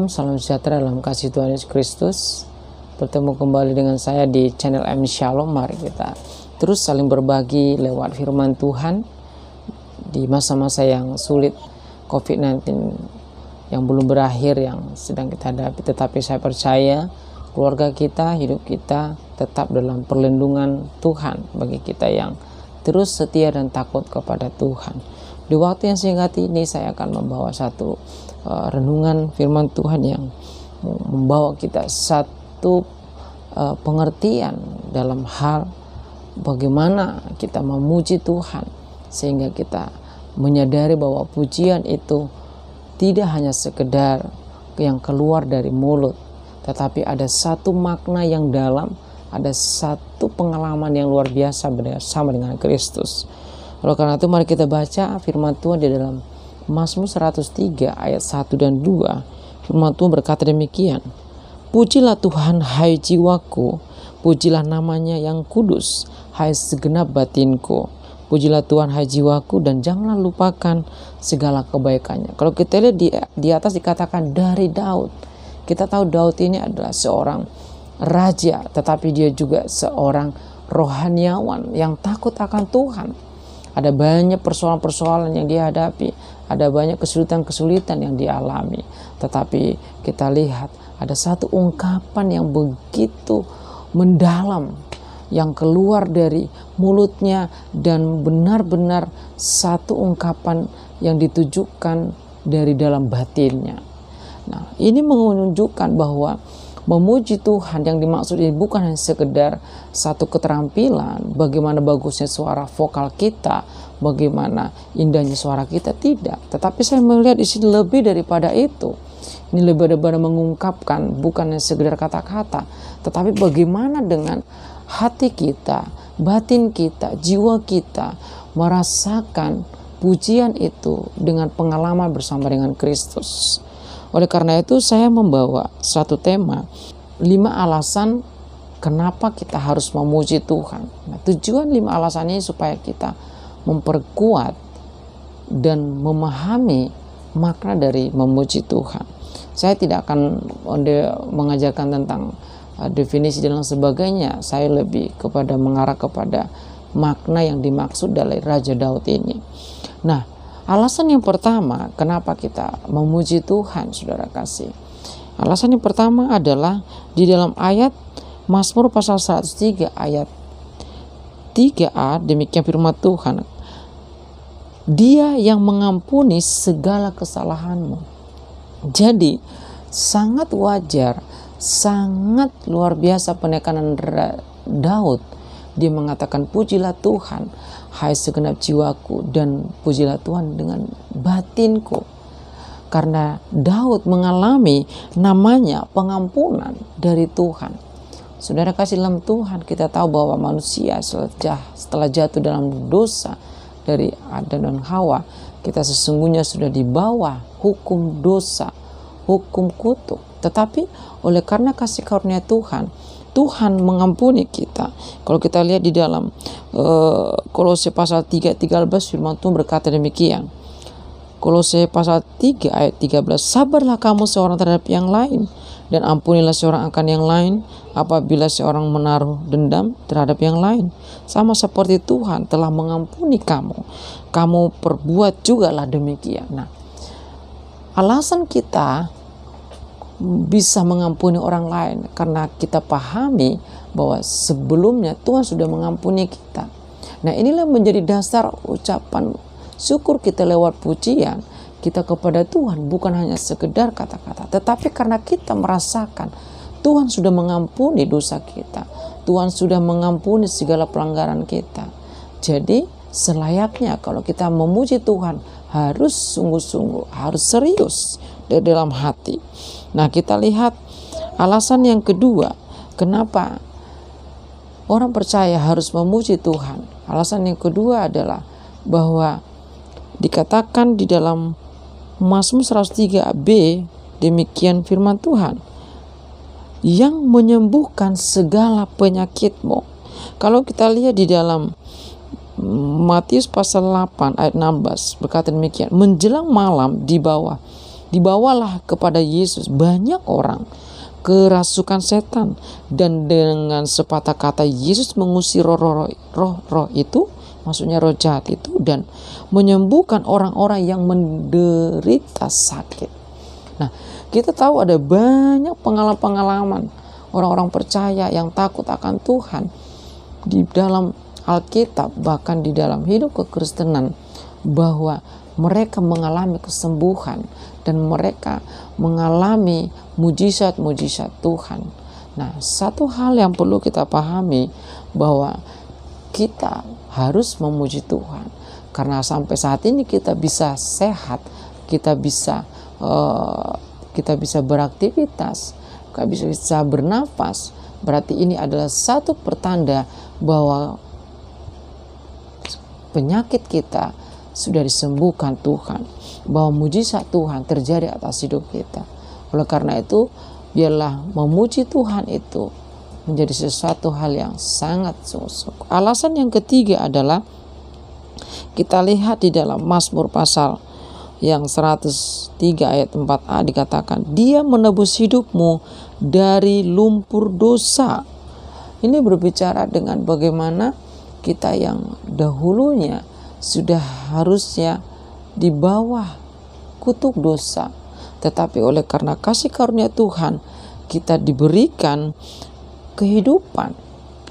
Shalom, salam sejahtera dalam kasih Tuhan Yesus Kristus. Bertemu kembali dengan saya di channel M Shalom. Mari kita terus saling berbagi lewat firman Tuhan di masa-masa yang sulit, COVID-19 yang belum berakhir, yang sedang kita hadapi. Tetapi saya percaya keluarga kita, hidup kita tetap dalam perlindungan Tuhan bagi kita yang terus setia dan takut kepada Tuhan. Di waktu yang singkat ini saya akan membawa satu renungan firman Tuhan yang membawa kita satu pengertian dalam hal bagaimana kita memuji Tuhan, sehingga kita menyadari bahwa pujian itu tidak hanya sekedar yang keluar dari mulut, tetapi ada satu makna yang dalam, ada satu pengalaman yang luar biasa bersama dengan Kristus. Oleh karena itu mari kita baca firman Tuhan di dalam Mazmur 103 ayat 1 dan 2. Firman Tuhan berkata demikian: Pujilah Tuhan hai jiwaku, pujilah namanya yang kudus hai segenap batinku. Pujilah Tuhan hai jiwaku dan janganlah lupakan segala kebaikannya. Kalau kita lihat di atas dikatakan dari Daud. Kita tahu Daud ini adalah seorang raja, tetapi dia juga seorang rohaniawan yang takut akan Tuhan. Ada banyak persoalan-persoalan yang dia hadapi, ada banyak kesulitan-kesulitan yang dialami. Tetapi kita lihat ada satu ungkapan yang begitu mendalam yang keluar dari mulutnya, dan benar-benar satu ungkapan yang ditujukan dari dalam batinnya. Nah, ini menunjukkan bahwa memuji Tuhan yang dimaksud ini bukan hanya sekedar satu keterampilan, bagaimana bagusnya suara vokal kita, bagaimana indahnya suara kita, tidak. Tetapi saya melihat di sini lebih daripada itu. Ini lebih daripada mengungkapkan, bukan hanya sekedar kata-kata, tetapi bagaimana dengan hati kita, batin kita, jiwa kita merasakan pujian itu dengan pengalaman bersama dengan Kristus. Oleh karena itu saya membawa satu tema, 5 alasan kenapa kita harus memuji Tuhan. Nah, tujuan 5 alasan ini supaya kita memperkuat dan memahami makna dari memuji Tuhan. Saya tidak akan mengajarkan tentang definisi dan sebagainya. Saya lebih kepada mengarah kepada makna yang dimaksud dari Raja Daud ini. Nah, alasan yang pertama kenapa kita memuji Tuhan, saudara kasih. Alasan yang pertama adalah di dalam ayat Mazmur pasal 103 ayat 3a, demikian firman Tuhan. Dia yang mengampuni segala kesalahanmu. Jadi sangat wajar, sangat luar biasa penekanan Daud. Dia mengatakan pujilah Tuhan hai segenap jiwaku, dan pujilah Tuhan dengan batinku. Karena Daud mengalami namanya pengampunan dari Tuhan. Saudara kasih dalam Tuhan, kita tahu bahwa manusia setelah jatuh dalam dosa dari Adam dan Hawa, kita sesungguhnya sudah di bawah hukum dosa, hukum kutuk. Tetapi oleh karena kasih karunia Tuhan, Tuhan mengampuni kita. Kalau kita lihat di dalam Kolose pasal 3 13 firman Tuhan berkata demikian. Kolose pasal 3 ayat 13, sabarlah kamu seorang terhadap yang lain, dan ampunilah seorang akan yang lain apabila seorang menaruh dendam terhadap yang lain. Sama seperti Tuhan telah mengampuni kamu, kamu perbuat jugalah demikian. Nah, alasan kita bisa mengampuni orang lain karena kita pahami bahwa sebelumnya Tuhan sudah mengampuni kita. Nah, inilah menjadi dasar ucapan syukur kita lewat pujian kita kepada Tuhan, bukan hanya sekedar kata-kata, tetapi karena kita merasakan Tuhan sudah mengampuni dosa kita, Tuhan sudah mengampuni segala pelanggaran kita. Jadi selayaknya kalau kita memuji Tuhan harus sungguh-sungguh, harus serius dari dalam hati. Nah, kita lihat alasan yang kedua kenapa orang percaya harus memuji Tuhan. Alasan yang kedua adalah bahwa dikatakan di dalam Mazmur 103b, demikian firman Tuhan, yang menyembuhkan segala penyakitmu. Kalau kita lihat di dalam Matius pasal 8 ayat 16 berkata demikian, menjelang malam di bawah Dibawalah kepada Yesus banyak orang kerasukan setan, dan dengan sepatah kata Yesus mengusir roh itu, maksudnya roh jahat itu, dan menyembuhkan orang-orang yang menderita sakit. Nah, kita tahu ada banyak pengalaman-pengalaman orang-orang percaya yang takut akan Tuhan di dalam Alkitab, bahkan di dalam hidup kekristenan, bahwa mereka mengalami kesembuhan dan mereka mengalami mujizat-mujizat Tuhan. Nah, satu hal yang perlu kita pahami bahwa kita harus memuji Tuhan, karena sampai saat ini kita bisa sehat, kita bisa beraktivitas, kita bisa bernafas. Berarti ini adalah satu pertanda bahwa penyakit kita sudah disembuhkan Tuhan, bahwa mujizat Tuhan terjadi atas hidup kita. Oleh karena itu, biarlah memuji Tuhan itu menjadi sesuatu hal yang sangat sungguh-sungguh. Alasan yang ketiga adalah kita lihat di dalam Mazmur pasal yang 103 ayat 4a dikatakan, Dia menebus hidupmu dari lumpur dosa. Ini berbicara dengan bagaimana kita yang dahulunya sudah harusnya di bawah kutuk dosa, tetapi oleh karena kasih karunia Tuhan kita diberikan kehidupan,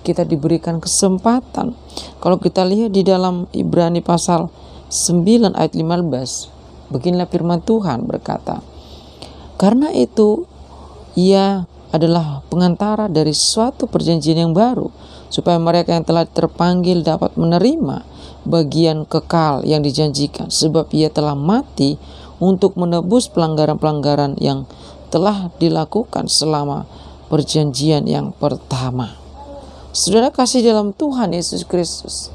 kita diberikan kesempatan. Kalau kita lihat di dalam Ibrani pasal 9 ayat 15, beginilah firman Tuhan berkata, karena itu Ia adalah pengantara dari suatu perjanjian yang baru, supaya mereka yang telah terpanggil dapat menerima bagian kekal yang dijanjikan, sebab Ia telah mati untuk menebus pelanggaran-pelanggaran yang telah dilakukan selama perjanjian yang pertama. Saudara kasih dalam Tuhan Yesus Kristus,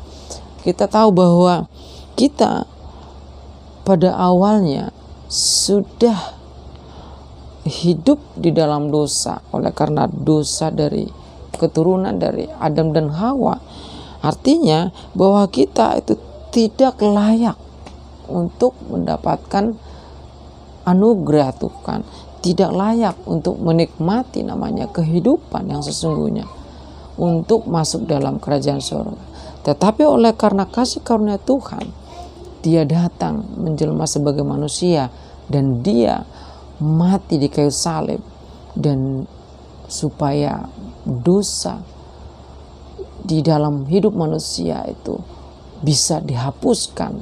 kita tahu bahwa kita pada awalnya sudah hidup di dalam dosa oleh karena dosa dari keturunan dari Adam dan Hawa. Artinya bahwa kita itu tidak layak untuk mendapatkan anugerah Tuhan, tidak layak untuk menikmati namanya kehidupan yang sesungguhnya, untuk masuk dalam kerajaan surga. Tetapi oleh karena kasih karunia Tuhan, Dia datang menjelma sebagai manusia dan Dia mati di kayu salib, dan supaya dosa di dalam hidup manusia itu bisa dihapuskan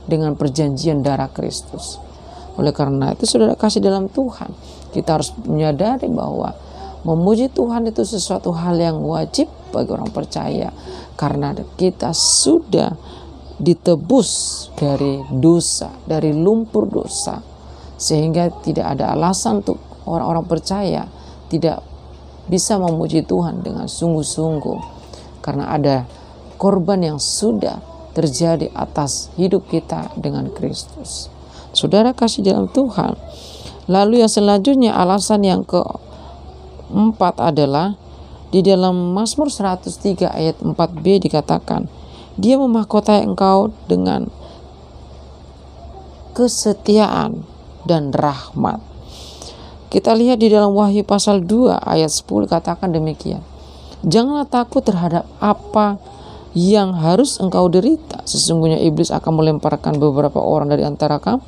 dengan perjanjian darah Kristus. Oleh karena itu, saudara kasih dalam Tuhan, kita harus menyadari bahwa memuji Tuhan itu sesuatu hal yang wajib bagi orang percaya, karena kita sudah ditebus dari dosa, dari lumpur dosa, sehingga tidak ada alasan untuk orang-orang percaya tidak bisa memuji Tuhan dengan sungguh-sungguh, karena ada korban yang sudah terjadi atas hidup kita dengan Kristus. Saudara kasih dalam Tuhan. Lalu yang selanjutnya, alasan yang keempat adalah di dalam Mazmur 103 ayat 4b dikatakan, Dia memahkotai engkau dengan kesetiaan dan rahmat. Kita lihat di dalam Wahyu pasal 2 ayat 10 katakan demikian, Janganlah takut terhadap apa yang harus engkau derita. Sesungguhnya iblis akan melemparkan beberapa orang dari antara kamu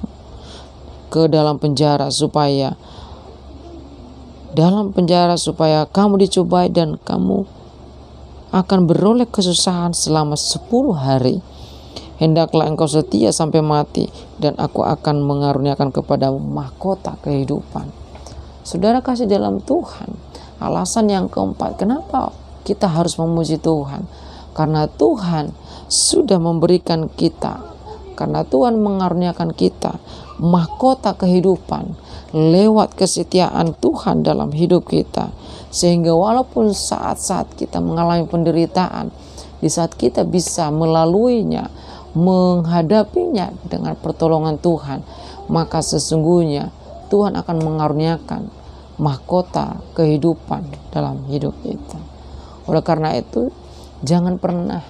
ke dalam penjara supaya kamu dicobai dan kamu akan beroleh kesusahan selama 10 hari. Hendaklah engkau setia sampai mati, dan aku akan mengaruniakan kepadamu mahkota kehidupan. Saudara kasih dalam Tuhan, alasan yang keempat kenapa kita harus memuji Tuhan, karena Tuhan sudah memberikan kita, karena Tuhan mengaruniakan kita mahkota kehidupan lewat kesetiaan Tuhan dalam hidup kita, sehingga walaupun saat-saat kita mengalami penderitaan, di saat kita bisa melaluinya, menghadapinya dengan pertolongan Tuhan, maka sesungguhnya Tuhan akan mengaruniakan mahkota kehidupan dalam hidup kita. Oleh karena itu, jangan pernah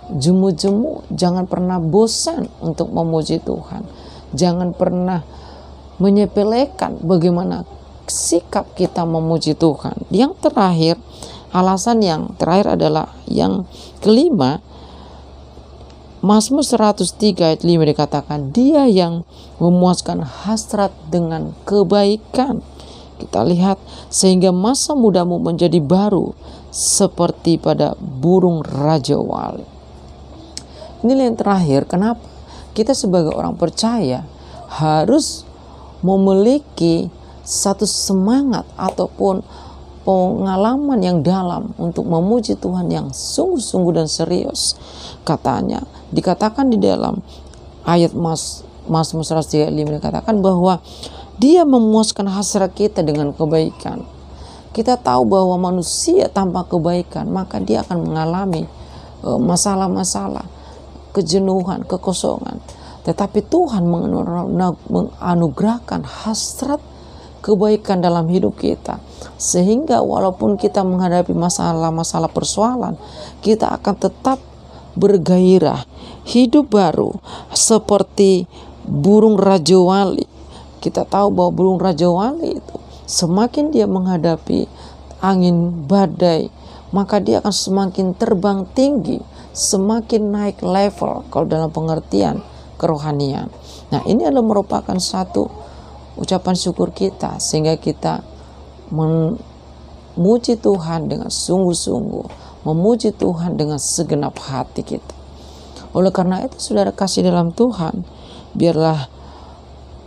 jemu-jemu, jangan pernah bosan untuk memuji Tuhan. Jangan pernah menyepelekan bagaimana sikap kita memuji Tuhan. Yang terakhir, alasan yang terakhir adalah yang kelima, Mazmur 103 ayat 5 dikatakan, dia yang memuaskan hasrat dengan kebaikan. Kita lihat, sehingga masa mudamu menjadi baru seperti pada burung rajawali. Inilah yang terakhir, kenapa kita sebagai orang percaya harus memiliki satu semangat ataupun pengalaman yang dalam untuk memuji Tuhan yang sungguh-sungguh dan serius. Katanya, dikatakan di dalam ayat Mazmur 105 dikatakan bahwa dia memuaskan hasrat kita dengan kebaikan. Kita tahu bahwa manusia tanpa kebaikan maka dia akan mengalami masalah-masalah, kejenuhan, kekosongan. Tetapi Tuhan menganugerahkan hasrat kebaikan dalam hidup kita, sehingga walaupun kita menghadapi masalah-masalah persoalan, kita akan tetap bergairah, hidup baru seperti burung rajawali. Kita tahu bahwa burung rajawali itu semakin dia menghadapi angin badai, maka dia akan semakin terbang tinggi, semakin naik level kalau dalam pengertian kerohanian. Nah, ini adalah merupakan satu ucapan syukur kita, sehingga kita memuji Tuhan dengan sungguh-sungguh, memuji Tuhan dengan segenap hati kita. Oleh karena itu, saudara kasih dalam Tuhan, biarlah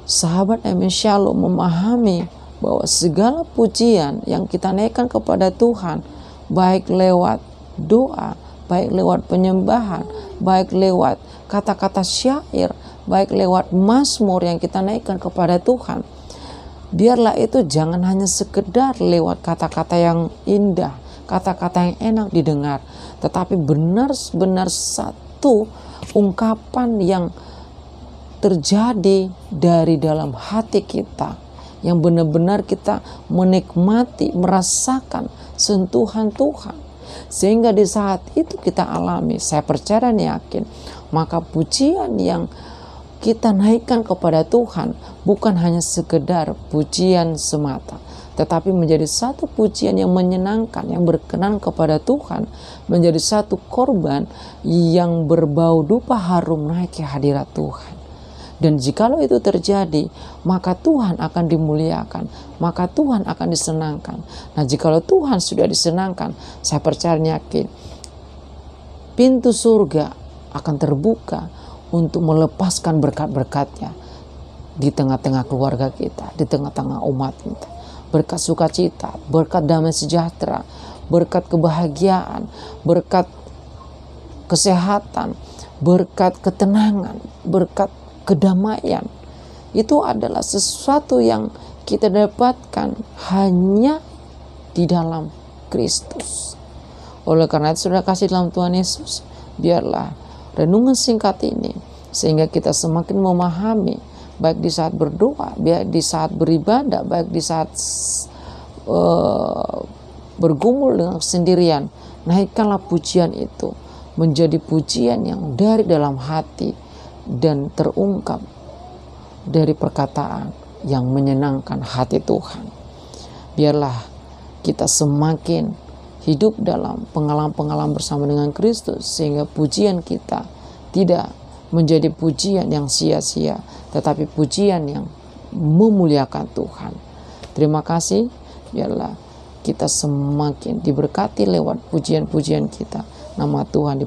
sahabat Amin Shalom memahami bahwa segala pujian yang kita naikkan kepada Tuhan, baik lewat doa, baik lewat penyembahan, baik lewat kata-kata syair, baik lewat mazmur yang kita naikkan kepada Tuhan, biarlah itu jangan hanya sekedar lewat kata-kata yang indah, kata-kata yang enak didengar, tetapi benar-benar satu ungkapan yang terjadi dari dalam hati kita, yang benar-benar kita menikmati, merasakan sentuhan Tuhan, sehingga di saat itu kita alami, saya percaya dan yakin, maka pujian yang kita naikkan kepada Tuhan bukan hanya sekedar pujian semata, tetapi menjadi satu pujian yang menyenangkan, yang berkenan kepada Tuhan, menjadi satu korban yang berbau dupa harum naik ke hadirat Tuhan. Dan jikalau itu terjadi, maka Tuhan akan dimuliakan, maka Tuhan akan disenangkan. Nah, jikalau Tuhan sudah disenangkan, saya percaya yakin pintu surga akan terbuka untuk melepaskan berkat-berkatnya di tengah-tengah keluarga kita, di tengah-tengah umat kita. Berkat sukacita, berkat damai sejahtera, berkat kebahagiaan, berkat kesehatan, berkat ketenangan, berkat kedamaian. Itu adalah sesuatu yang kita dapatkan hanya di dalam Kristus. Oleh karena itu, saudara kasih dalam Tuhan Yesus, biarlah renungan singkat ini sehingga kita semakin memahami, baik di saat berdoa, baik di saat beribadah, baik di saat bergumul dengan sendirian, naikkanlah pujian itu menjadi pujian yang dari dalam hati dan terungkap dari perkataan yang menyenangkan hati Tuhan. Biarlah kita semakin hidup dalam pengalaman-pengalaman bersama dengan Kristus, sehingga pujian kita tidak menjadi pujian yang sia-sia, tetapi pujian yang memuliakan Tuhan. Terima kasih. Biarlah kita semakin diberkati lewat pujian-pujian kita. Nama Tuhan diberkati.